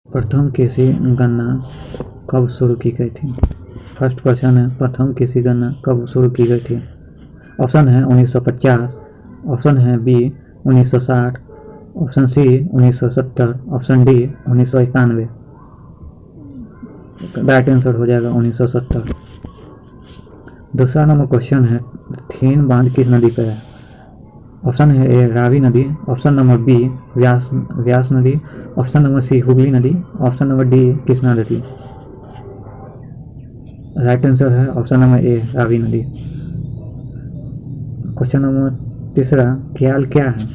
प्रथम कृषि गणना कब शुरू की गई थी? फर्स्ट क्वेश्चन है, प्रथम कृषि गणना कब शुरू की गई थी? ऑप्शन है 1950, ऑप्शन है B 1960, option C 1970, option D 1991। Right answer हो जाएगा 1970। दूसरा नंबर क्वेश्चन है, थेन बांध किस नदी पर है? ऑप्शन है ए रावी नदी, ऑप्शन नंबर बी व्यास नदी, ऑप्शन नंबर सी हुगली नदी, ऑप्शन नंबर डी कृष्णा नदी। राइट आंसर है ऑप्शन नंबर ए रावी नदी। क्वेश्चन नंबर तीसरा, क्याल क्या है?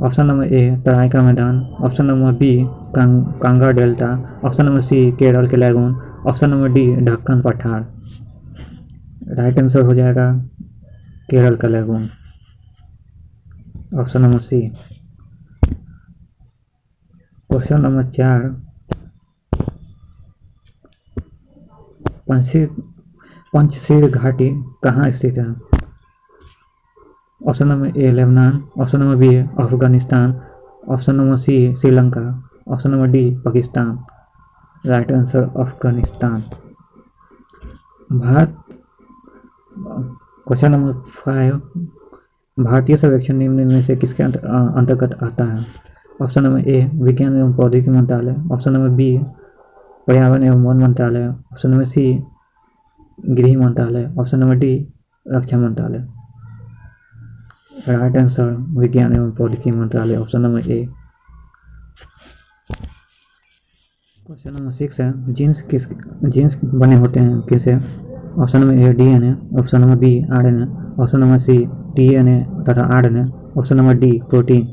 ऑप्शन नंबर ए तराई का मैदान, option number B Ganga delta, option number C Kerala के लैगून, ऑप्शन नंबर डी ढक्कन पठार। राइट आंसर हो जाएगा केरल का lagoon, option number C. Question number 4, Panchsheel घाटी कहाँ स्थित है? Option number A Lebanon, option number B Afghanistan, option number C Sri Lanka, option number D Pakistan. Right answer Afghanistan. Question number 5, भारतीय सर्वेक्षण निम्न में से किसके अंतर्गत आता है? ऑप्शन नंबर ए विज्ञान एवं प्रौद्योगिकी मंत्रालय, ऑप्शन नंबर बी पर्यावरण एवं वन मंत्रालय, ऑप्शन नंबर सी गृह मंत्रालय, ऑप्शन नंबर डी रक्षा मंत्रालय। राइट आंसर विज्ञान एवं प्रौद्योगिकी मंत्रालय, option number A. Question number 6 है, जीन्स बने होते हैं किससे? Option number A DNA, option number B RNA, option number C TNA तथा आरएनए, option number D protein.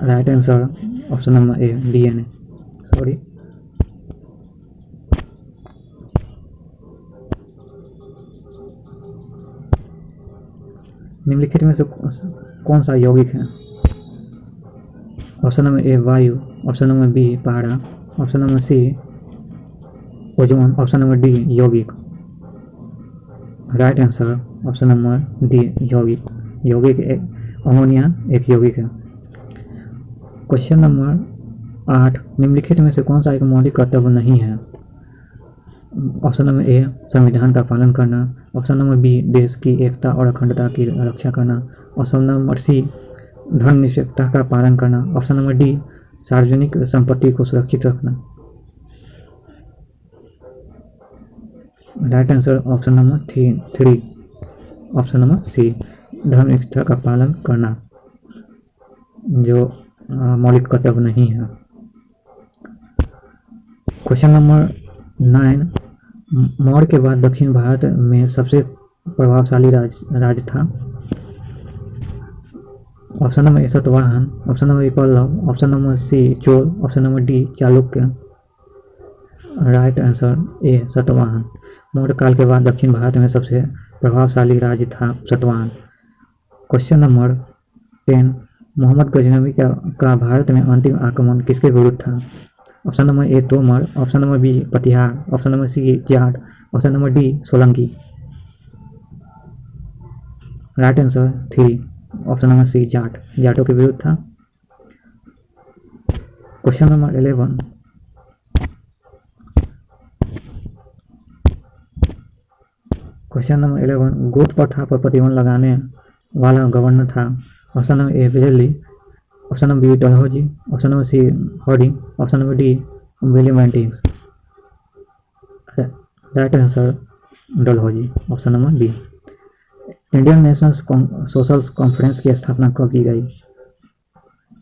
Right answer option number A DNA. Sorry. निम्नलिखित में से कौन सा यौगिक है? ऑप्शन नंबर ए वायु, ऑप्शन नंबर बी पारा, option number C ozone, option number D यौगिक। Right answer option number D यौगिक अमोनिया एक यौगिक है। क्वेश्चन नंबर 8, निम्नलिखित में से कौन सा एक मौलिक कर्तव्य नहीं है? ऑप्शन नंबर ए संविधान का पालन करना, ऑप्शन नंबर बी देश की एकता और अखंडता की रक्षा करना, ऑप्शन नंबर सी धर्मनिरपेक्षता का पालन करना, ऑप्शन नंबर डी सार्वजनिक संपत्ति को सुरक्षित रखना। Right answer option number 3, option number C धर्मनिरपेक्षता का पालन करना, जो मौलिक कर्तव्य नहीं है। क्वेश्चन नंबर 9, मौर्य के बाद दक्षिण भारत में सबसे प्रभावशाली राज्य था? Option number A Satavahana, option number A Pallava, option number C Chola, option number D Chalukya. Right answer A Satavahana. Maurya काल के बाद दक्षिण भारत में सबसे प्रभावशाली राज्य था सातवाहन। क्वेश्चन नंबर 10, मोहम्मद गजनवी का भारत में अंतिम आक्रमण किसके विरुद्ध था? Option number A Tomar, option number B Pratihar, option number C Jat, option number D Solanki. Right answer 3, option number C जाटों के विरुद्ध था। क्वेश्चन नंबर 11, गोद प्रथा पर प्रतिबंध लगाने वाला गवर्नर था? ऑप्शन नंबर ए बिजली, option number B Dalhousie, option number C Hardinge, option number D William Bentinck. Right answer Dalhousie, option number B. Indian National Social Conference की स्थापना कब की गई?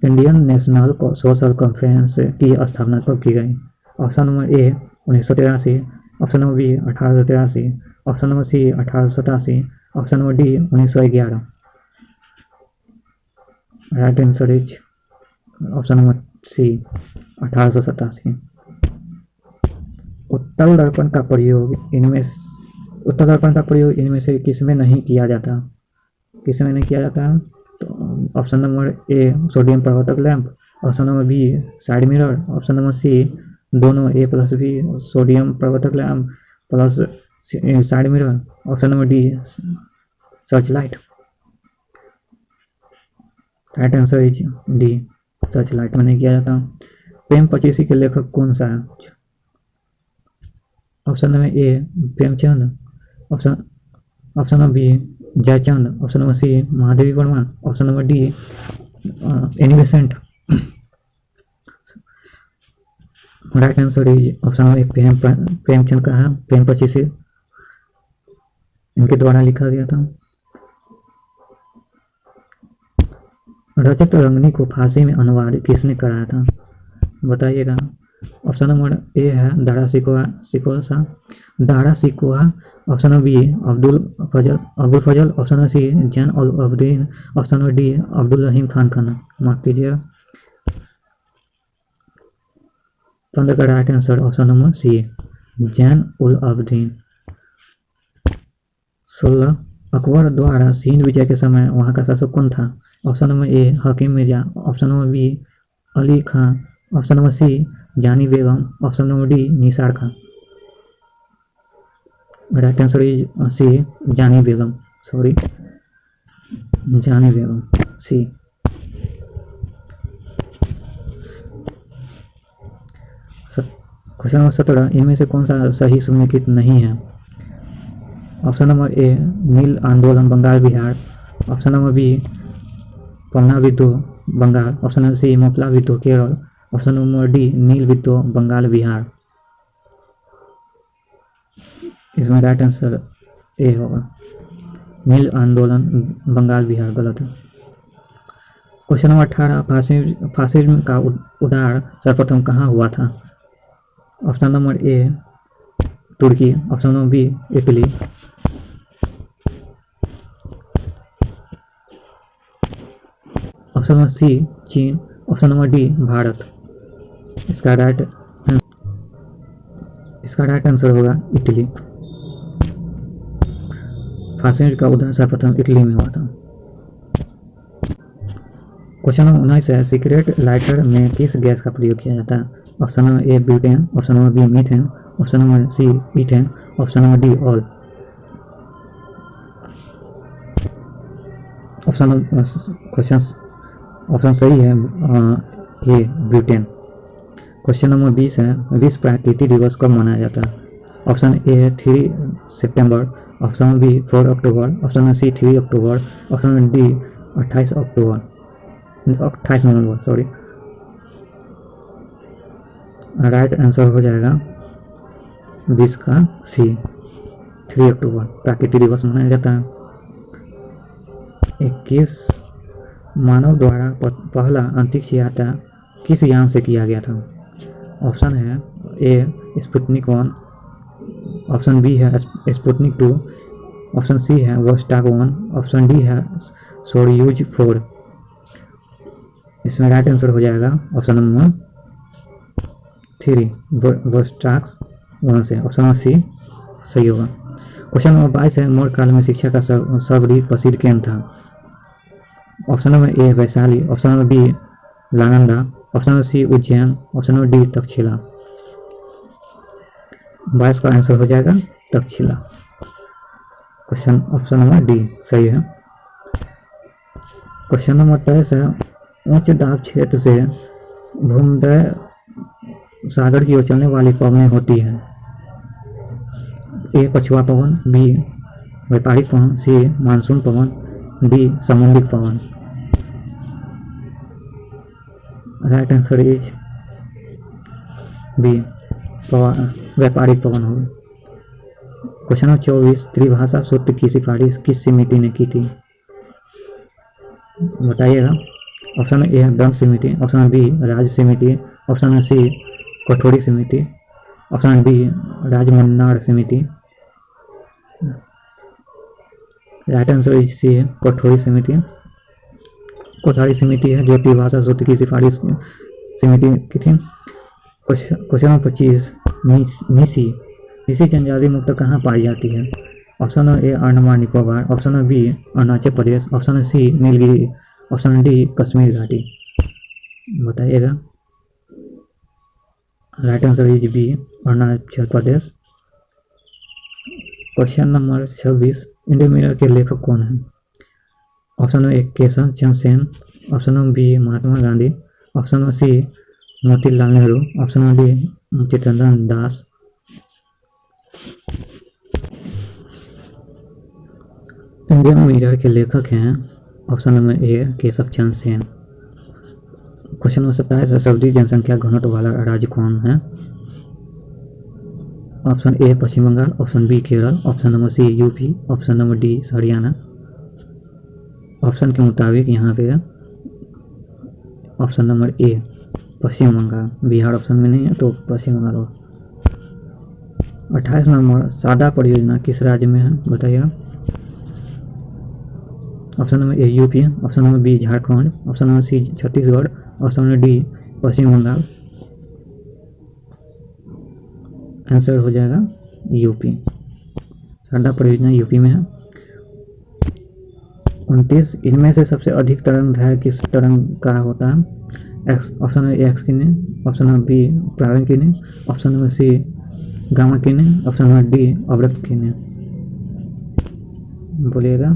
इंडियन नेशनल सोशल कॉन्फ्रेंस की स्थापना कब की गई? Option number A 1983, option number B 1883, option number C 1887, option number D 1911। Right answer is option number C 1887। उत्तल दर्पण का प्रयोग इनमें से किसमें नहीं किया जाता? तो ऑप्शन नंबर ए सोडियम प्रवर्धक lamp, option number B side mirror, option number C दोनों ए प्लस बी सोडियम प्रवर्धक lamp plus side mirror, option number D search light. Right answer is D search light में नहीं किया जाता। प्रेम पचीसी के लेखक कौन सा है? Option number A Premchand, option number B Jaichand, option number C Mahadevi Verma, option number D Annie Besant. Right answer is option number Premchand का है। प्रेम पचीसी इनके द्वारा लिखा गया था। रजत रंगनी को फांसी में अनुवाद किसने कराया था? बताइएगा। ऑप्शन नंबर ए है Dara Shikoh, option number B Abdul Fazal, option number C Zain al Abidin, option number D Abdul Rahim Khan. माफ कीजिएगा। 15 का right answer option number C Zain ul Abidin. 16 Akbar द्वारा सिंध विजय के समय वहाँ का शासक कौन था? Option number A Hakim Mirza, option number B Ali Khan, option number C Jani Begum, option number D Nisar Khan. Right answer is C Jani Begum, जानी बेगम सी। क्वेश्चन नंबर 17 इनमें से कौन सा सही सुमेलित नहीं है? ऑप्शन नंबर ए नील आंदोलन Bengal Bihar, option number B Panna विद्रोह Bengal, option number C Moplah विद्रोह केरल, ऑप्शन नंबर डी नील विद्रोह बंगाल बिहार। इसमें राइट आंसर ए होगा नील आंदोलन बंगाल बिहार, गलत है। क्वेश्चन नंबर 18 फासिज्म का उदार सर्वप्रथम कहाँ हुआ था? ऑप्शन नंबर ए तुर्की, option number B Italy, option number C चीन, ऑप्शन नंबर डी भारत। इसका राइट आंसर होगा इटली। फासिज्म का उदाहरण सर्वप्रथम इटली में हुआ था। क्वेश्चन नंबर 19 है सिगरेट लाइटर में किस गैस का प्रयोग किया जाता है? Option number A butane, option number B methane, option number C ethane, option number D all. Option सही है ये ब्यूटेन। क्वेश्चन नंबर 20 है विश्व प्रकृति दिवस कब मनाया जाता है? ऑप्शन ए 3 सितंबर, ऑप्शन नंबर बी 4 अक्टूबर, ऑप्शन नंबर सी 3 अक्टूबर, ऑप्शन नंबर डी 28 नवंबर सॉरी। राइट आंसर हो जाएगा 20 का सी 3 अक्टूबर प्रकृति दिवस मनाया जाता है। 21 मानव द्वारा पहला अंतरिक्ष यात्रा किस यान से किया गया था? ऑप्शन है ए स्पुतनिक 1, ऑप्शन बी है स्पुतनिक 2, ऑप्शन सी है वोस्टॉक 1, ऑप्शन डी है सोयुज 4। इसमें राइट आंसर हो जाएगा ऑप्शन नंबर 3 वोस्टॉक 1 से, ऑप्शन नंबर सी सही होगा। क्वेश्चन नंबर 22 है मौर्य काल में शिक्षा का सर्वाधिक प्रसिद्ध केंद्र था? Option number A Vaishali, option number B Nalanda, option number C Ujjain, option number D Takshashila. 22 का आंसर हो जाएगा Takshashila. Question option number D सही है। क्वेश्चन नंबर 23 है उच्च दाब क्षेत्र से भूमध्य सागर की ओर चलने वाली पवनें होती हैं? ए पछुआ पवन, बी व्यापारिक पवन, सी मानसून पवन, डी समुद्रिक पवन। राइट आंसर इज बी व्यापारिक पवन होगा। क्वेश्चन नंबर 24 त्रिभाषा सूत्र की सिफारिश किस समिति ने की थी? बताइएगा। ऑप्शन ए दंत समिति, ऑप्शन बी राज्य समिति, ऑप्शन सी कठोरी समिति, ऑप्शन डी राजमन्नार समिति। राइट आंसर इज सी कठोरी समिति। कोठारी समिति है जो त्रिभाषा सूत्र की सिफारिश समिति की थी। क्वेश्चन नंबर 25 निसी जनजाति मुक्त कहाँ पाई जाती है? Option A Andaman Nicobar, option B Arunachal Pradesh, option C Nilgiri, option D Kashmir घाटी। बताइएगा। Right answer is B Arunachal Pradesh. Question number 26 Indian mirror के लेखक कौन है? Option number A Keshav Chandra Sen, option number B Mahatma Gandhi, option number C Motilal Nehru, option number D Chittaranjan Das. Indian mirror के लेखक हैं option number A Keshav Chandra Sen. Question number 27 सर्वाधिक जनसंख्या घनत्व वाला राज्य कौन है? Option A Paschim Bengal, option B Kerala, option number C UP, option number D Haryana. Option के मुताबिक यहाँ पे option number A Paschim Bengal, Bihar option में नहीं है तो पश्चिम बंगाल हो। 28 नंबर सादा परियोजना किस राज्य में है बताइएगा? Option number A UP, option number B Jharkhand, option number C Chhattisgarh, option number D Paschim Bengal. Answer हो जाएगा यूपी, सादा परियोजना यूपी में है। 29 इनमें से सबसे अधिक तरंगदैर्घ्य किस तरंग का होता है? एक्स, ऑप्शन नंबर ए एक्स किरणें, ऑप्शन नंबर बी परावर्तन किरणें, ऑप्शन नंबर सी गामा किरणें, ऑप्शन नंबर डी अवरक्त किरणें। बोलिएगा।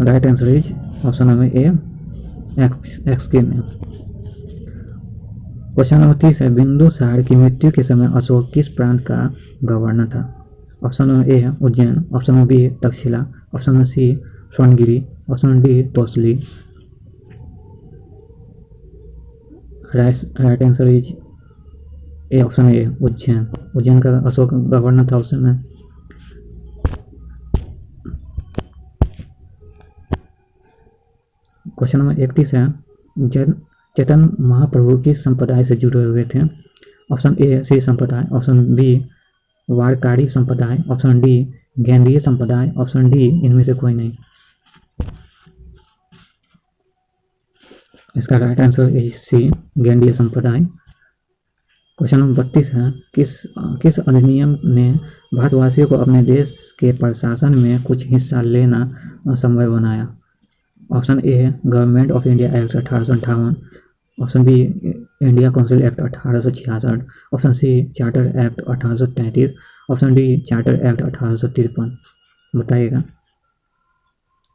Right answer is option number A x किरणें। क्वेश्चन नंबर 30 है बिंदुसार की मृत्यु के समय अशोक किस प्रांत का गवर्नर था? Option number A Ujjain, option number B Taxila, option number C Suvarnagiri, option number D Tosali. Right answer is A option A Ujjain. Ujjain का अशोक गवर्नर था उस समय। क्वेश्चन नंबर 31 है चैतन्य महाप्रभु किस संप्रदाय से जुड़े हुए थे? ऑप्शन ए श्री संप्रदाय, ऑप्शन बी वारकारी संप्रदाय, ऑप्शन डी गैंडीय संप्रदाय, ऑप्शन डी इनमें से कोई नहीं। इसका राइट आंसर इज सी गैंडीय संप्रदाय। क्वेश्चन नंबर 32 है किस अधिनियम ने भारतवासियों को अपने देश के प्रशासन में कुछ हिस्सा लेना असंभव बनाया? Option A government of India act 1858, option B India council act 1866, option C charter act 1833, option D charter act 1853। बताइएगा।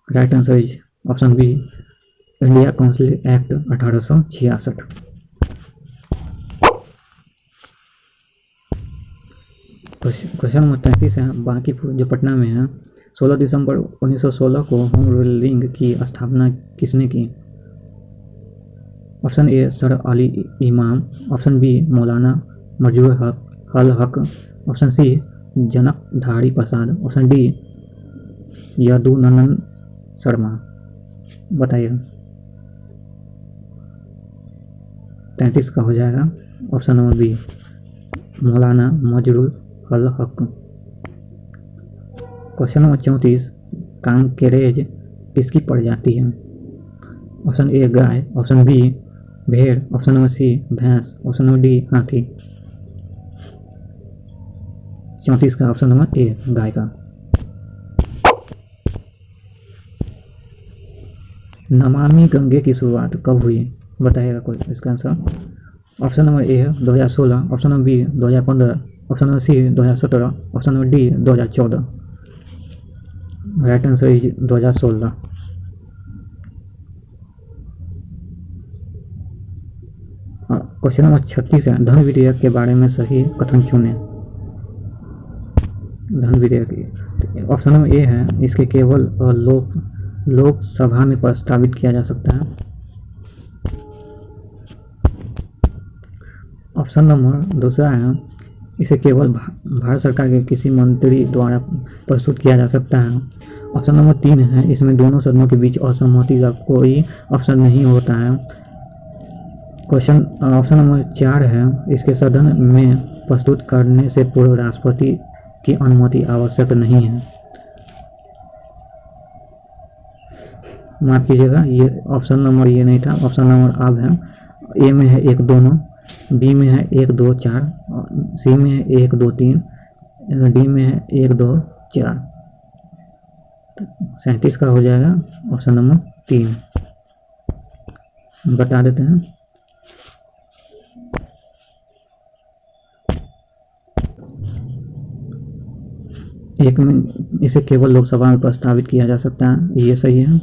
Right answer is option B India council act 1866। Question number 33 है बांकीपुर जो पटना में है 16 दिसंबर 1916 को होम रूल लीग की स्थापना किसने की? ऑप्शन ए सर अली इमाम, ऑप्शन बी मौलाना मजरूर हक, ऑप्शन सी जनकधारी प्रसाद, ऑप्शन डी यदुनंदन शर्मा। बताइए। 33 का हो जाएगा ऑप्शन नंबर बी मौलाना मजरूर हक। क्वेश्चन नंबर 34 कांकेरेज किसकी प्रजाति है? ऑप्शन ए गाय, ऑप्शन बी भेड़, ऑप्शन नंबर सी भैंस, ऑप्शन नंबर डी हाथी। 34 का ऑप्शन नंबर ए गाय का। नमामि गंगे की शुरुआत कब हुई? बताइएगा कोई इसका answer. Option number A 2016, option number B 2015, option number C 2017, option number D 2014। Right answer is 2016। Question number 36 है धन विधेयक के बारे में सही कथन चुनें। धन विधेयक ऑप्शन नंबर ए है इसके केवल लोकसभा में प्रस्तावित किया जा सकता है। ऑप्शन नंबर दूसरा है इसे केवल भारत सरकार के किसी मंत्री द्वारा प्रस्तुत किया जा सकता है। ऑप्शन नंबर 3 है इसमें दोनों सदनों के बीच असहमति का कोई अवसर नहीं होता है। ऑप्शन नंबर 4 है इसके सदन में प्रस्तुत करने से पूर्व राष्ट्रपति की अनुमति आवश्यक नहीं है। माफ कीजिएगा ये ऑप्शन नंबर ये नहीं था, ऑप्शन नंबर अब है। ए में है 1 दोनों, बी में है 1 2 4, सी में है 1 2 3, डी में है 1 2 4। 37 का हो जाएगा ऑप्शन नंबर 3। बता देते हैं। एक में इसे केवल लोकसभा में प्रस्तावित किया जा सकता है, ये सही है।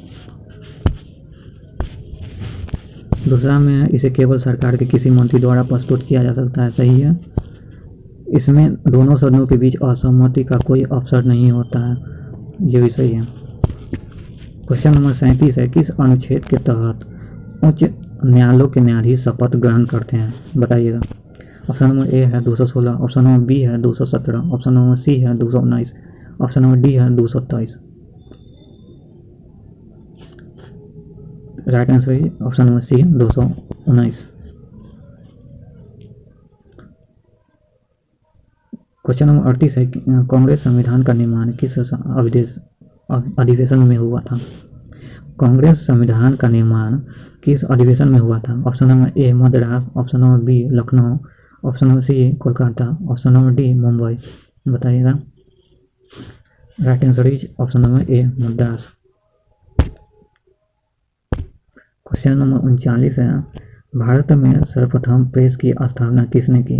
दूसरा में है इसे केवल सरकार के किसी मंत्री द्वारा प्रस्तुत किया जा सकता है, सही है। इसमें दोनों सदनों के बीच असहमति का कोई अवसर नहीं होता है, ये भी सही है। क्वेश्चन नंबर 37 है, किस अनुच्छेद के तहत उच्च न्यायालयों के न्यायाधीश शपथ ग्रहण करते हैं, बताइएगा। ऑप्शन नंबर ए है 216, ऑप्शन नंबर बी है 217, ऑप्शन नंबर सी है 219, ऑप्शन नंबर डी है 223। राइट आंसर है option number C 219। Question number 38 है, कांग्रेस संविधान का निर्माण किस अधिवेशन में हुआ था। कांग्रेस संविधान का निर्माण किस अधिवेशन में हुआ था। Option number A Madras, option number B Lucknow, option number C Kolkata, option number D Mumbai, बताइएगा। Right answer is option number A Madras. Question number 39 है, भारत में सर्वप्रथम प्रेस की स्थापना किसने की।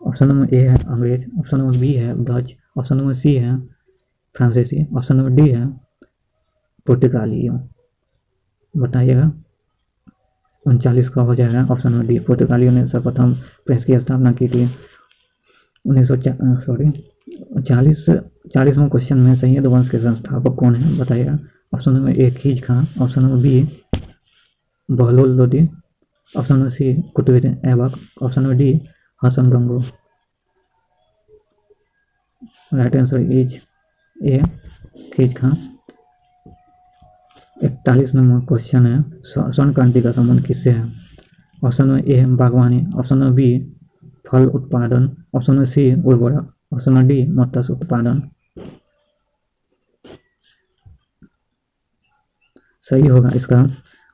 ऑप्शन नंबर ए है अंग्रेज, ऑप्शन नंबर बी है डच, ऑप्शन नंबर सी है फ्रांसीसी, ऑप्शन नंबर डी है पुर्तगालियों, बताइएगा। 39 का हो जाएगा ऑप्शन नंबर डी, पुर्तगालियों ने सर्वप्रथम प्रेस की स्थापना की थी 40वें क्वेश्चन में सैयद वंश के संस्थापक कौन है, बताइएगा। Option number A Khizr Khan, option number B Bahlol Lodi, option number C Qutbuddin Aibak, option number D Hasan Gangu. Right answer is A Khizr Khan. 41 number question है, स्वर्ण क्रांति का संबंध किससे है। ऑप्शन नंबर ए बागवानी, ऑप्शन नंबर बी फल उत्पादन, ऑप्शन नंबर सी उर्वरक, ऑप्शन नंबर डी मत्स्य उत्पादन। सही होगा इसका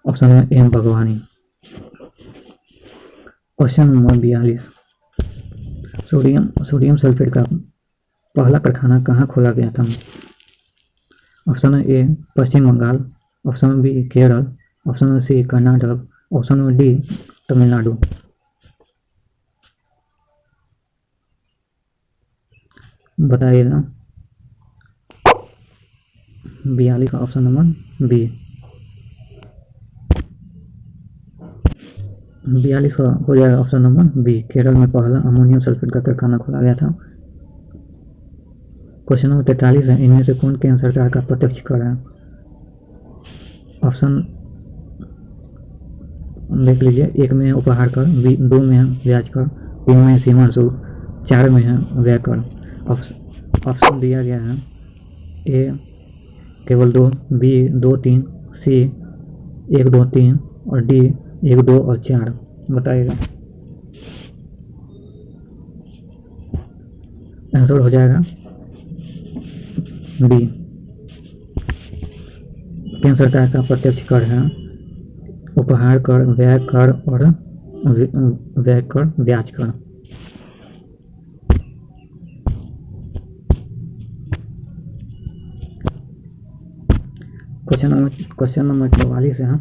ऑप्शन नंबर ए बागवानी। क्वेश्चन नंबर 42, सोडियम सल्फेट का पहला कारखाना कहाँ खोला गया था। Option number A Paschim Bengal, option number B Kerala, option number C Karnataka, option number D Tamil Nadu. बताइएगा। 42 का ऑप्शन नंबर बी। 42 का हो जाएगा ऑप्शन नंबर बी, केरल में पहला अमोनियम सल्फेट का कारखाना खोला गया था। क्वेश्चन नंबर 43 है, इनमें से कौन केंद्र सरकार का प्रत्यक्ष कर है। ऑप्शन देख लीजिए, 1 में है उपहार कर, 2 में है ब्याज कर, 3 में है सीमा शुल्क, 4 में है व्यय कर। ऑप्शन दिया गया है ए केवल 2, बी 2 3, सी 1 2 3 और डी 1 2 और 4, बताइएगा। आंसर हो जाएगा डी, केंद्र सरकार का प्रत्यक्ष कर है उपहार कर, व्यय कर और व्यय कर, ब्याज कर। क्वेश्चन नंबर 44 है,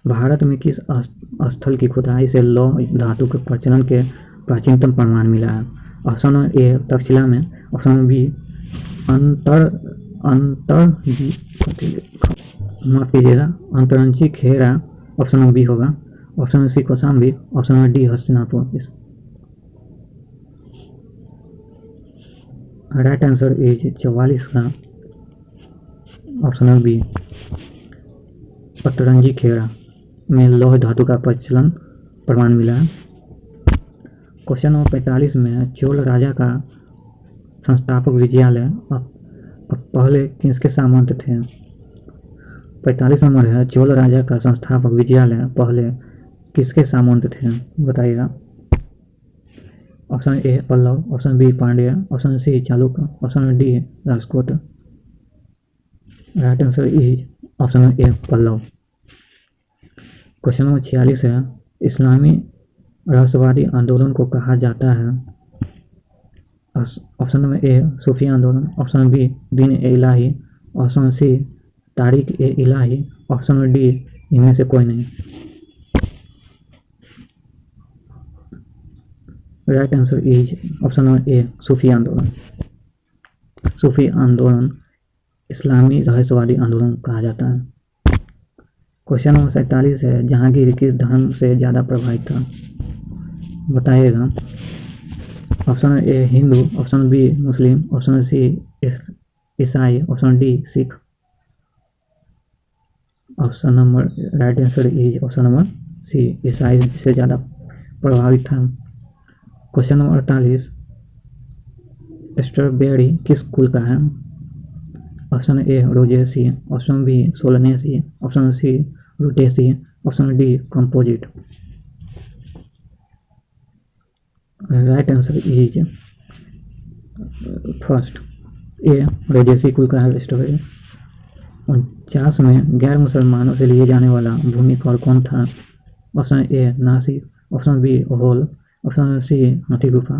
भारत में किस स्थल की खुदाई से लौह धातु के प्रचलन के प्राचीनतम प्रमाण मिला है। ऑप्शन नंबर ए तक्षशिला में, option number B Atranji Khera, option number B होगा, option number C Kaushambi, option number D Hastinapur. Right answer is 44 का option number B, Atranji Khera में लौह धातु का प्रचलन प्रमाण मिला है। क्वेश्चन नंबर 45 में चोल राजा का संस्थापक विजयालय पहले किसके सामंत थे। 45 नंबर है, चोल राजा का संस्थापक विजयालय पहले किसके सामंत थे, बताइएगा। Option A Pallava, option B Pandya, option C Chalukya, option D Rajkot. Right answer is option A Pallava. Question number 46 है, इस्लामी रहस्यवादी आंदोलन को कहा जाता है। ऑप्शन नंबर ए सूफी आंदोलन, ऑप्शन बी दीन ए Ilahi, option C Tarikh e Ilahi, option number D इनमें से कोई नहीं। Right answer is option number A Sufi आंदोलन। सूफी आंदोलन इस्लामी रहस्यवादी आंदोलन कहा जाता है। क्वेश्चन नंबर 47 है, जहांगीर किस धर्म से ज़्यादा प्रभावित था? बताइएगा। Option A Hindu, option B Muslim, option C ईसाई, option D Sikh. Option number right answer is option number C, ईसाई से ज़्यादा प्रभावित था। क्वेश्चन नंबर 48, स्ट्रॉबेरी किस कुल का है? Option A Rosaceae, option B Solanaceae, option C Rutaceae, option D composite. Right answer is first A, Rosaceae कुल का है स्ट्रॉबेरी। 49 में गैर मुसलमानों से लिए जाने वाला भूमिकर कौन था? Option A Nashik, option B होल, ऑप्शन सी हाथी गुफा,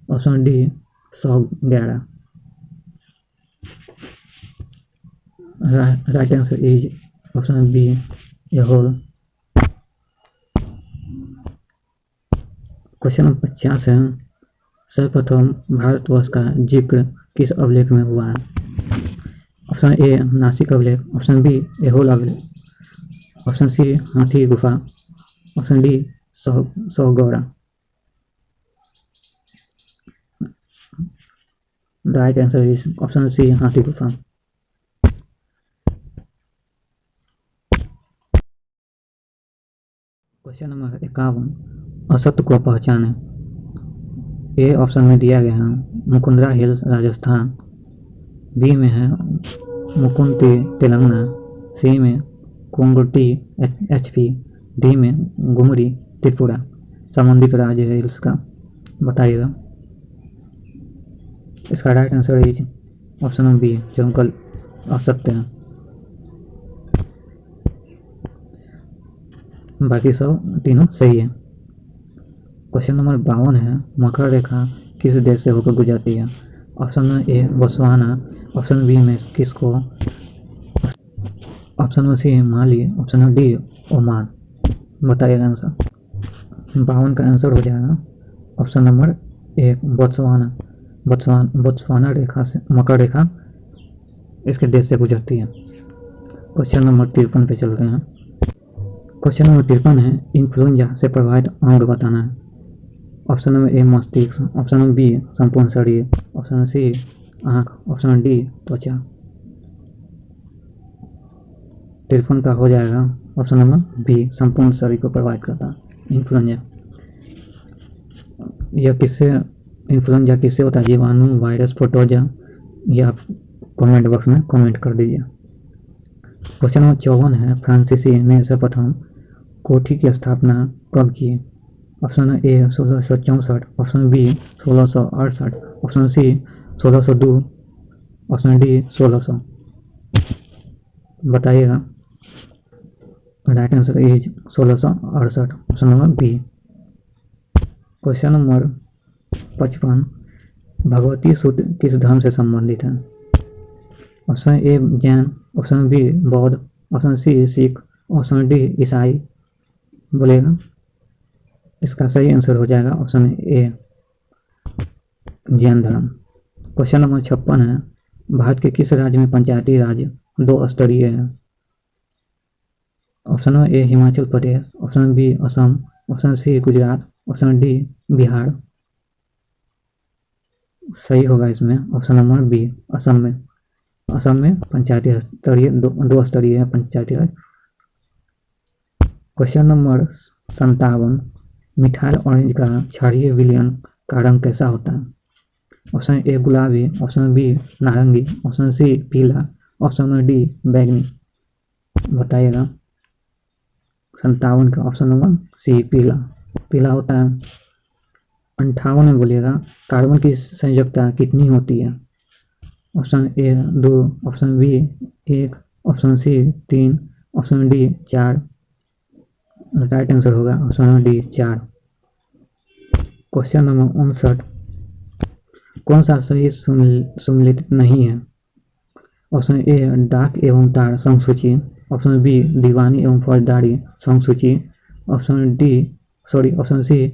option D 111। Right answer is option B होल। क्वेश्चन नंबर 50 है, सर्वप्रथम भारतवर्ष का जिक्र किस अभिलेख में हुआ है? ऑप्शन ए नासिक अभिलेख, ऑप्शन बी एहोल अभिलेख, ऑप्शन सी हाथी गुफा, ऑप्शन डी सौगौड़ा। Right answer is option C हाथी गुफा। क्वेश्चन नंबर 51, असत्य को पहचाने। ए ऑप्शन में दिया गया है मुकुंदरा हिल्स राजस्थान, बी में है मुकुंती तेलंगाना, सी में कुंगटी HP, डी में गुमरी त्रिपुरा। संबंधित राज्य है हिल्स का, बताइएगा। इसका right answer is option number B, जो अंकल असत्य है। बाकी सब तीनों सही है। क्वेश्चन नंबर 52 है, मकर रेखा किस देश से होकर गुजरती है? ऑप्शन में ए बोत्सवाना, ऑप्शन बी में किसको, ऑप्शन में सी माली, ऑप्शन में डी ओमान। बताइएगा आंसर। 52 का आंसर हो जाएगा option number A Botswana. Botswana रेखा से, मकर रेखा इसके देश से गुजरती है। क्वेश्चन नंबर 53 पे चलते हैं। क्वेश्चन नंबर 53 है, इन्फ्लुएंजा से प्रभावित अंग बताना है। ऑप्शन नंबर ए मस्तिष्क, ऑप्शन नंबर बी संपूर्ण शरीर, ऑप्शन नंबर सी आँख, ऑप्शन डी त्वचा। 53 का हो जाएगा ऑप्शन नंबर बी, संपूर्ण शरीर को प्रभावित करता है इन्फ्लुएंजा। यह इन्फ्लुएंजा किससे होता है? जीवाणु, वायरस, प्रोटोजोआ? यह आप कमेंट बॉक्स में कमेंट कर दीजिए। क्वेश्चन नंबर 54 है, फ्रांसीसी ने सर्वप्रथम कोठी की स्थापना कब की? Option A 1664, option B 1668, option C 1602, option D 1600। बताइएगा। Right answer is 1668, option number B. Question number 55, Bhagavati Sutra किस धर्म से संबंधित है? Option A Jain, option B बौद्ध, option C Sikh, option D ईसाई। बोलेगा। इसका सही आंसर हो जाएगा ऑप्शन ए जैन धर्म। क्वेश्चन नंबर 56 है, भारत के किस राज्य में पंचायती राज 2 स्तरीय है? Option A Himachal Pradesh, option B Assam, option C Gujarat, option D Bihar. सही होगा इसमें ऑप्शन नंबर बी, असम में पंचायती स्तरीय 2 स्तरीय है पंचायती राज। क्वेश्चन नंबर 57, मिठाई ऑरेंज का क्षारीय विलयन का रंग कैसा होता है? ऑप्शन ए गुलाबी, ऑप्शन बी नारंगी, ऑप्शन सी पीला, ऑप्शन डी बैंगनी। बताइएगा। 57 का ऑप्शन नंबर सी पीला होता है। 58 में बोलिएगा, कार्बन की संयोजकता कितनी होती है? Option A 2, option B 1, option C 3, option D 4। Right answer होगा option number D 4। Question number 59, कौन सा सही सम्मिलित नहीं है? ऑप्शन ए डाक एवं तार संसूची, ऑप्शन बी दीवानी एवं फौजदारी संसूची, ऑप्शन सी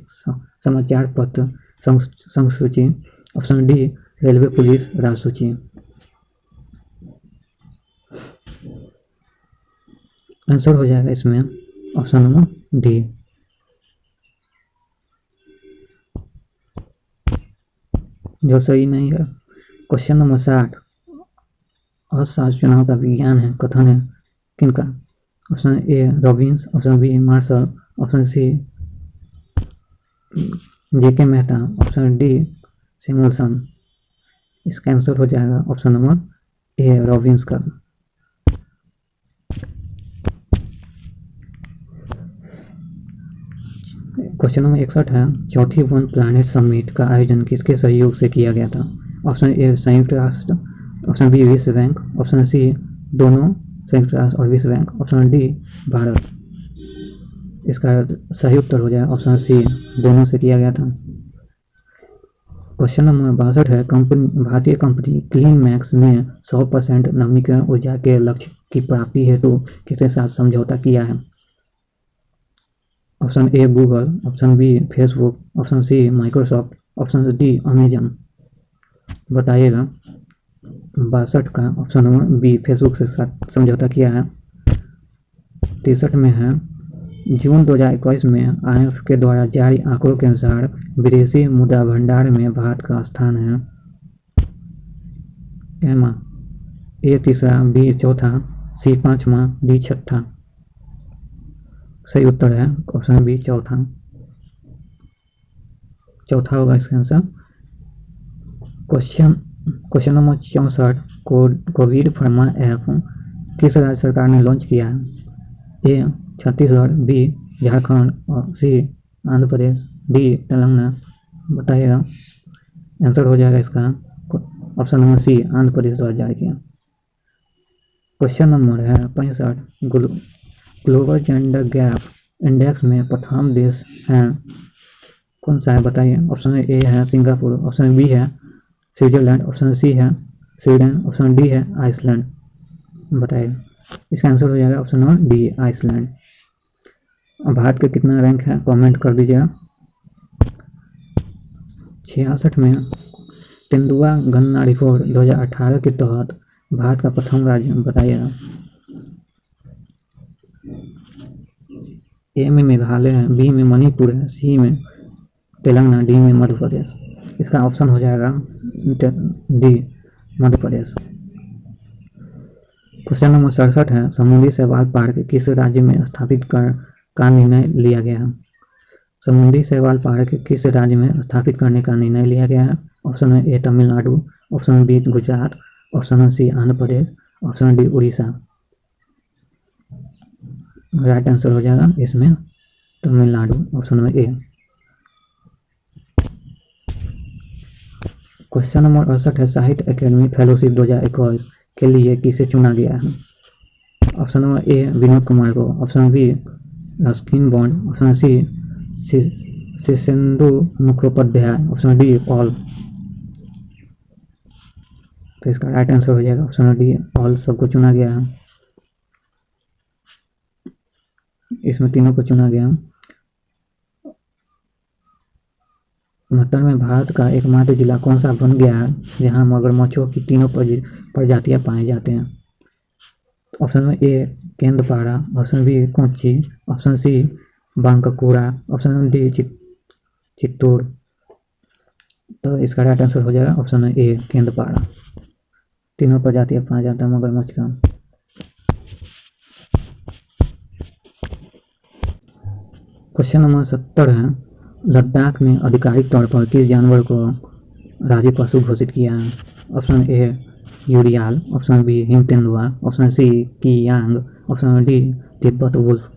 समाचार पत्र संसूची, ऑप्शन डी रेलवे पुलिस राजसूची। आंसर हो जाएगा इसमें ऑप्शन नंबर डी। जो सही नहीं है। क्वेश्चन नंबर 60, अर्थशास्त्र चुनाव का विज्ञान है, कथन है किनका? Option A Robbins, option B Marshall, option C J K Mehta, option D Samuelson. इसका आंसर हो जाएगा ऑप्शन नंबर ए रॉबिन्स का। क्वेश्चन नंबर 61 है, चौथी वन प्लैनेट समिट का आयोजन किसके सहयोग से किया गया था? ऑप्शन ए संयुक्त राष्ट्र, ऑप्शन बी विश्व बैंक, ऑप्शन सी दोनों संयुक्त राष्ट्र और विश्व बैंक, ऑप्शन डी भारत। इसका सही उत्तर हो जाएगा ऑप्शन सी, दोनों से किया गया था। क्वेश्चन नंबर 62 है, भारतीय कंपनी क्लीन मैक्स ने 100% नवीकरण ऊर्जा के लक्ष्य की प्राप्ति हेतु किसके साथ समझौता किया है? Option A Google, option B Facebook, option C Microsoft, option D Amazon. बताइएगा। 62 का ऑप्शन नंबर बी फेसबुक से साथ समझौता किया है। 63 में है, जून 2021 में IMF के द्वारा जारी आंकड़ों के अनुसार विदेशी मुद्रा भंडार में भारत का स्थान है कैमा? ए तीसरा, बी चौथा, सी पांचवा, डी छठा। सही उत्तर है ऑप्शन बी चौथा। चौथा होगा इसका answer. Question number 64, Covid pharma app किस राज्य सरकार ने लॉन्च किया है? ए छत्तीसगढ़, बी झारखंड, और सी आंध्र प्रदेश, डी तेलंगाना। बताइएगा। आंसर हो जाएगा इसका ऑप्शन नंबर सी, आंध्र प्रदेश द्वारा जारी किया। क्वेश्चन नंबर है 65, ग्लोबल जेंडर गैप इंडेक्स में प्रथम देश है कौन सा है? बताइए। ऑप्शन ए है सिंगापुर, ऑप्शन बी है स्विट्जरलैंड, ऑप्शन सी है स्वीडन, ऑप्शन डी है आइसलैंड। बताइए। इसका आंसर हो जाएगा option number D Iceland. Bharat का कितना रैंक है कमेंट कर दीजिएगा। 66 में तेंदुआ गन्ना रिपोर्ट 2018 के तहत भारत का प्रथम राज्य बताइएगा। ए में मेघालय है, बी में मणिपुर है, सी में तेलंगाना, डी में मध्य प्रदेश। इसका ऑप्शन हो जाएगा D Madhya Pradesh. Question number 67 है, समुद्री शैवाल पार्क किस राज्य में स्थापित का निर्णय लिया गया है? समुद्री शैवाल पार्क किस राज्य में स्थापित करने का निर्णय लिया गया है? Option A Tamil Nadu, option B Gujarat, option C Andhra Pradesh, option D Orissa. Right answer हो जाएगा इसमें Tamil Nadu, option number A. Question number 68 है, साहित्य अकेडमी फेलोशिप 2021 के लिए किसे चुना गया है? Option number A Vinod Kumar को, option B Ruskin Bond, option C Shirshendu Mukhopadhyay, option D all. तो इसका राइट आंसर हो जाएगा ऑप्शन डी ऑल, सबको चुना गया है। इसमें तीनों को चुना गया। 69 में भारत का एकमात्र जिला कौन सा बन गया है जहां मगरमच्छों की तीनों प्रजातियां पाए जाते हैं? ऑप्शन में A Kendrapara, option B Kochi, option C Bankura, option D Chittoor. तो इसका राइट आंसर हो जाएगा ऑप्शन ए केंद्रपाड़ा। तीनों प्रजातियां पाया जाता है मगरमच्छ का। क्वेश्चन नंबर 70 है, लद्दाख ने आधिकारिक तौर पर किस जानवर को राज्य पशु घोषित किया है? Option A urial, option B हिम तेंदुआ, option C kiang, option D Tibet wolf.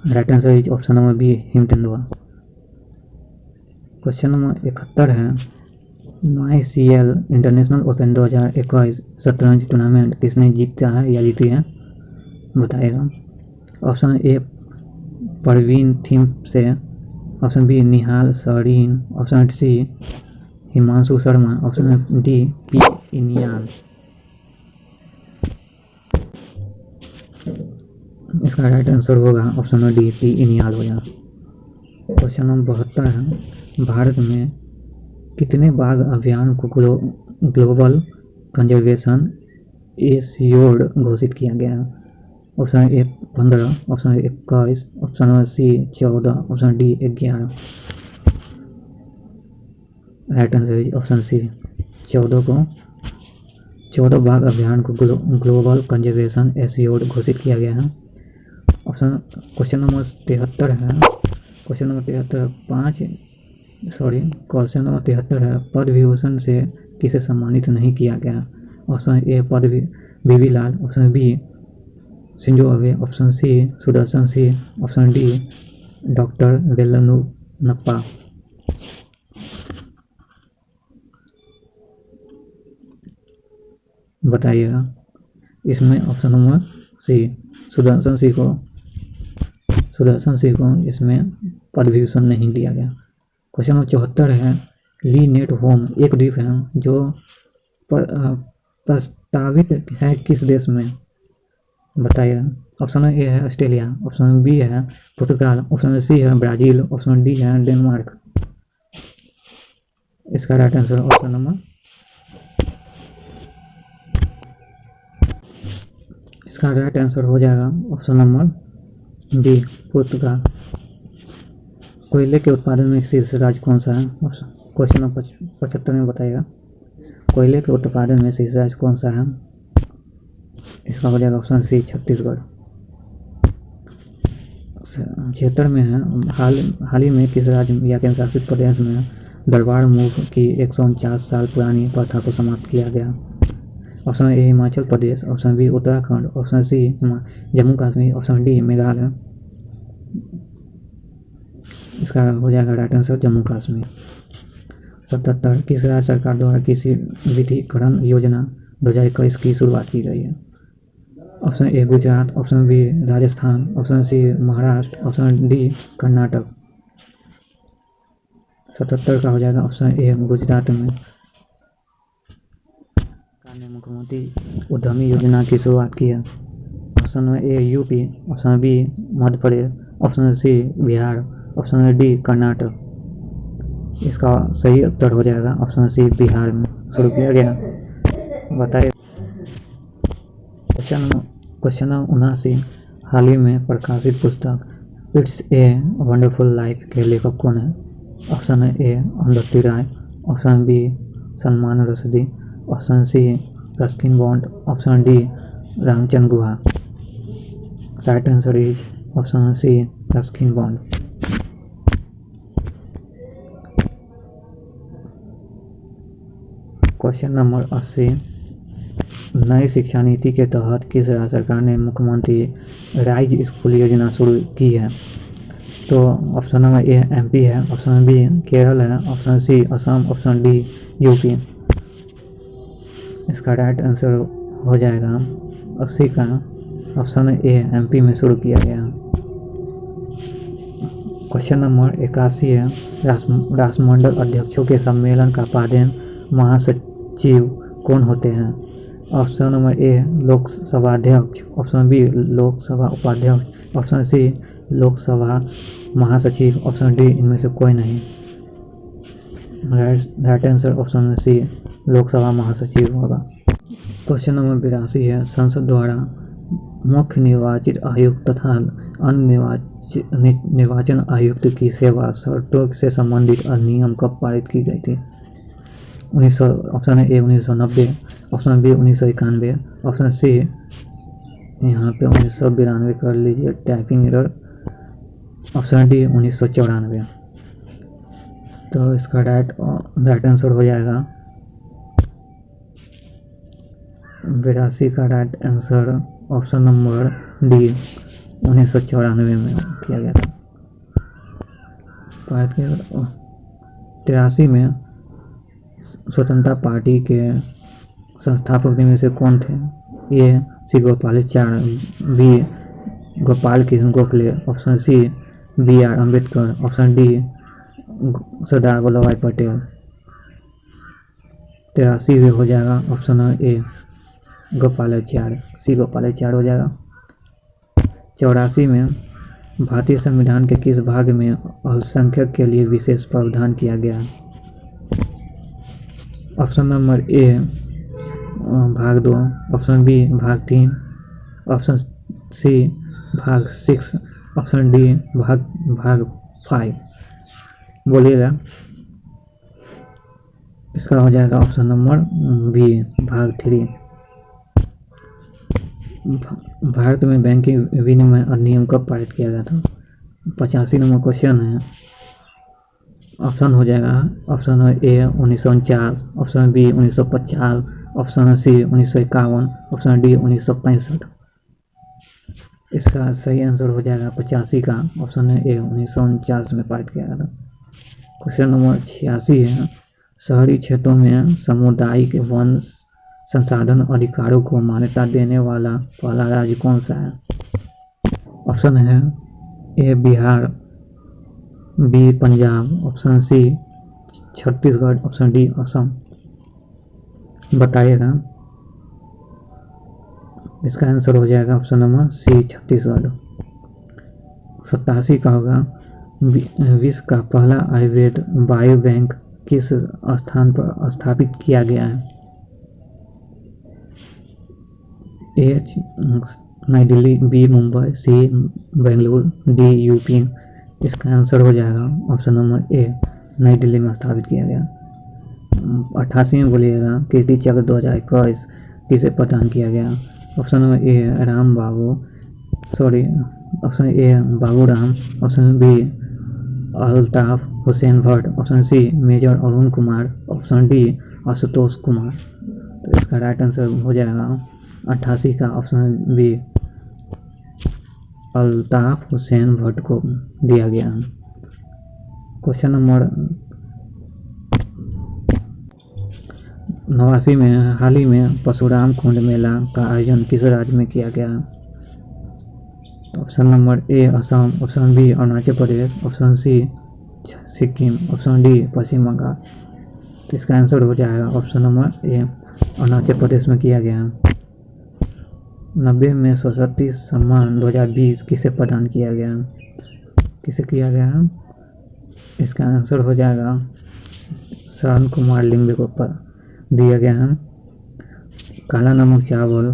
Right answer is option number B हिम तेंदुआ। क्वेश्चन नंबर 71 है, ICL इंटरनेशनल ओपन 2021 शतरंज टूर्नामेंट किसने जीता है या जीती है? बताइएगा। ऑप्शन ए परवीन थीम से, option B Nihal Sarin, option C Himanshu Sharma, option D P Iniyan. इसका राइट आंसर होगा ऑप्शन डी पी इनियाल हो जाएगा। क्वेश्चन नंबर 72 है, भारत में कितने बाघ अभियान को ग्लोबल कंजर्वेशन एशियोर्ड घोषित किया गया है? Option A 15, option A 21, option number C 14, option D 11। Right answer is option C 14 को 14 बाघ अभियान को ग्लोबल कंजर्वेशन एस्योर्ड घोषित किया गया है। ऑप्शन क्वेश्चन नंबर 73 है, क्वेश्चन नंबर 73 है, पद्म विभूषण से किसे सम्मानित नहीं किया गया। Option A Padma B B Lal, option B Shinzo Abe, option C Sudarshan Singh, option D doctor वेलुनप्पा। बताइएगा। इसमें option number C Sudarshan Singh को इसमें पद्म विभूषण नहीं दिया गया। क्वेश्चन नंबर 74 है, ली नेट होम एक द्वीप है जो प्रस्तावित है किस देश में। बताइए। ऑप्शन ए है ऑस्ट्रेलिया, ऑप्शन बी है पुर्तगाल, ऑप्शन सी है ब्राज़ील, ऑप्शन डी है डेनमार्क। इसका राइट आंसर ऑप्शन नंबर इसका राइट आंसर हो जाएगा ऑप्शन नंबर डी पुर्तगाल। कोयले के उत्पादन में शीर्ष राज्य कौन सा है। क्वेश्चन नंबर 75 में बताइएगा। कोयले के उत्पादन में शीर्ष राज्य कौन सा है। इसका हो जाएगा ऑप्शन सी छत्तीसगढ़। 76 में है, हाल ही में किस राज्य या केंद्र शासित प्रदेश में दरबार मूव की 149 साल पुरानी प्रथा को समाप्त किया गया। Option A Himachal Pradesh, option B Uttarakhand, option C Jammu Kashmir, option D Meghalaya. इसका हो जाएगा राइट आंसर जम्मू कश्मीर। 77 किस राज्य सरकार द्वारा किसी विद्युतीकरण योजना 2021 की शुरुआत की गई है। Option A Gujarat, option B Rajasthan, option C Maharashtra, option D Karnataka. 77 का हो जाएगा ऑप्शन ए गुजरात में। ने मुख्यमंत्री उद्यमी योजना की शुरुआत की है। Option A UP, option B Madhya Pradesh, option C Bihar, option D Karnataka. इसका सही उत्तर हो जाएगा ऑप्शन सी बिहार में शुरू किया गया। बताइए। क्वेश्चन 79 हाल ही में प्रकाशित पुस्तक इट्स ए वंडरफुल लाइफ के लेखक कौन है। Option A Arundhati Roy, option B Salman Rushdie, option C Ruskin Bond, option D Ramachandra Guha. Right answer is option C Ruskin Bond. Question number 80 नई शिक्षा नीति के तहत किस राज्य सरकार ने मुख्यमंत्री राइज स्कूल योजना शुरू की है। तो ऑप्शन नंबर ए एमपी है, ऑप्शन बी केरल है, option C Assam, option D UP. इसका राइट आंसर हो जाएगा 80 का ऑप्शन ए एमपी में शुरू किया गया। क्वेश्चन नंबर 81 है, राष्ट्रमंडल अध्यक्षों के सम्मेलन का पादेन महासचिव कौन होते हैं। ऑप्शन नंबर ए लोकसभा अध्यक्ष, ऑप्शन बी लोकसभा उपाध्यक्ष, ऑप्शन सी लोकसभा महासचिव, ऑप्शन डी इनमें से कोई नहीं। Right answer option C Lok Sabha महासचिव होगा। क्वेश्चन नंबर 82 है, संसद द्वारा मुख्य निर्वाचित आयुक्त तथा अन्य निर्वाचन आयुक्त की सेवा शर्तों से संबंधित अधिनियम कब पारित की गई थी। 1900 option A 1990, option B 1991, option C यहाँ पे 1992 कर लीजिए टाइपिंग एरर, ऑप्शन डी 1994। तो इसका राइट आंसर हो जाएगा 82 का right answer option number D 1994 में किया गया था। 83 में स्वतंत्रता पार्टी के संस्थापक में से कौन थे। A C Gopalacharya, B Gopal Krishna Gokhale, option C B R Ambedkar, option D Sardar Vallabhbhai Patel. 83 में हो जाएगा option A Gopalacharya, C Gopalacharya हो जाएगा। 84 में भारतीय संविधान के किस भाग में अल्पसंख्यक के लिए विशेष प्रावधान किया गया। ऑप्शन नंबर ए भाग 2, ऑप्शन बी भाग 3, ऑप्शन सी भाग 6, ऑप्शन डी भाग 5। बोलिएगा। इसका हो जाएगा ऑप्शन नंबर बी भाग 3। भारत में बैंकिंग विनिमय अधिनियम कब पारित किया गया था? 85 नंबर क्वेश्चन है। ऑप्शन हो जाएगा option A 1949, option B 1950, option C 1951, option D 1965। इसका सही आंसर हो जाएगा 85 का ऑप्शन ए 1949 में पारित किया गया था। क्वेश्चन नंबर 86 है। शहरी क्षेत्रों में सामुदायिक वन संसाधन अधिकारों को मान्यता देने वाला पहला राज्य कौन सा है? ऑप्शन है A Bihar, B Punjab, option C Chhattisgarh, option D Assam. बताइएगा। इसका आंसर हो जाएगा ऑप्शन नंबर सी छत्तीसगढ़। 87 का होगा। विश्व का पहला आयुर्वेद बायो बैंक किस स्थान पर स्थापित किया गया है? ए नई दिल्ली, बी मुंबई, सी बेंगलुरु, डी यूपी। इसका आंसर हो जाएगा ऑप्शन नंबर ए नई दिल्ली में स्थापित किया गया। 88 में बोलिएगा कीर्ति चक्र 2021 किसे प्रदान किया गया? Option number A Ram Babu, option A Babu Ram, option B Altaf Hussain Bhatt, option C major Arun Kumar, option D Ashutosh Kumar. तो इसका राइट आंसर हो जाएगा 88 का ऑप्शन बी अल्ताफ हुसैन भट्ट को दिया गया। क्वेश्चन नंबर 89 में हाल ही में परशुराम कुंड मेला का आयोजन किस राज्य में किया गया? Option number A Assam, option B Arunachal Pradesh, option C Sikkim, option D Paschim Bangal. तो इसका आंसर हो जाएगा option number A Arunachal Pradesh में किया गया। 90 में सरस्वती सम्मान 2020 किसे प्रदान किया गया? किसे किया गया? इसका आंसर हो जाएगा शरण कुमार लिंबे को दिया गया है। काला नमक चावल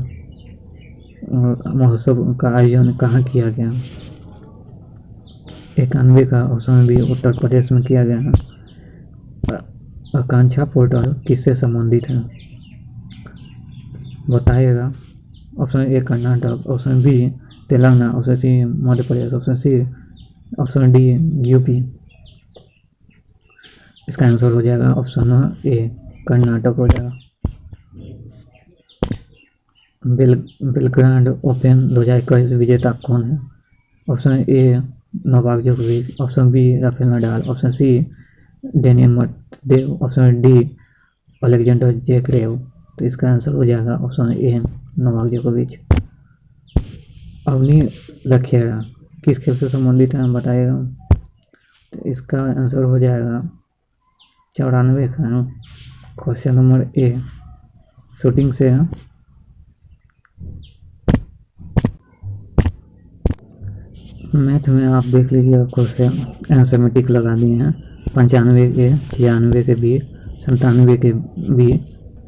महोत्सव का आयोजन कहाँ किया गया? 91 का ऑप्शन बी उत्तर प्रदेश में किया गया है। आकांक्षा पोर्टल किससे संबंधित है? बताइएगा। Option A Karnataka, option B Telangana, option C Madhya Pradesh, option D UP. इसका आंसर हो जाएगा ऑप्शन ए कर्नाटक हो जाएगा। बेलग्राड ओपन 2021 विजेता कौन है? ऑप्शन ए नोवाक जोकोविच, option B Rafael Nadal, option C Daniil Medvedev, option D Alexander Zverev. तो इसका आंसर हो जाएगा ऑप्शन ए नोवाक जोकोविच। अवनी लखेड़ा किस खेल से संबंधित है बताइएगा। तो इसका आंसर हो जाएगा 94 का क्वेश्चन नंबर ए शूटिंग से है। मैथ में आप देख लीजिए क्वेश्चन आंसर में टिक लगा दिए हैं। 95 के, 96 के बी, 97 के बी,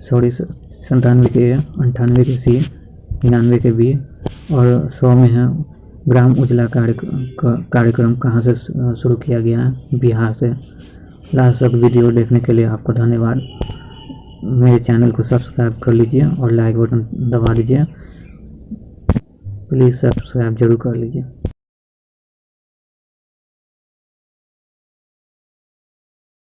97 के, 98 के सी, 99 के बी और 100 में है ग्राम उजाला कार्यक्रम कहाँ से शुरू किया गया है? बिहार से। लास्ट तक वीडियो देखने के लिए आपको धन्यवाद। मेरे चैनल को सब्सक्राइब कर लीजिए और लाइक बटन दबा दीजिए। प्लीज़ सब्सक्राइब जरूर कर लीजिए।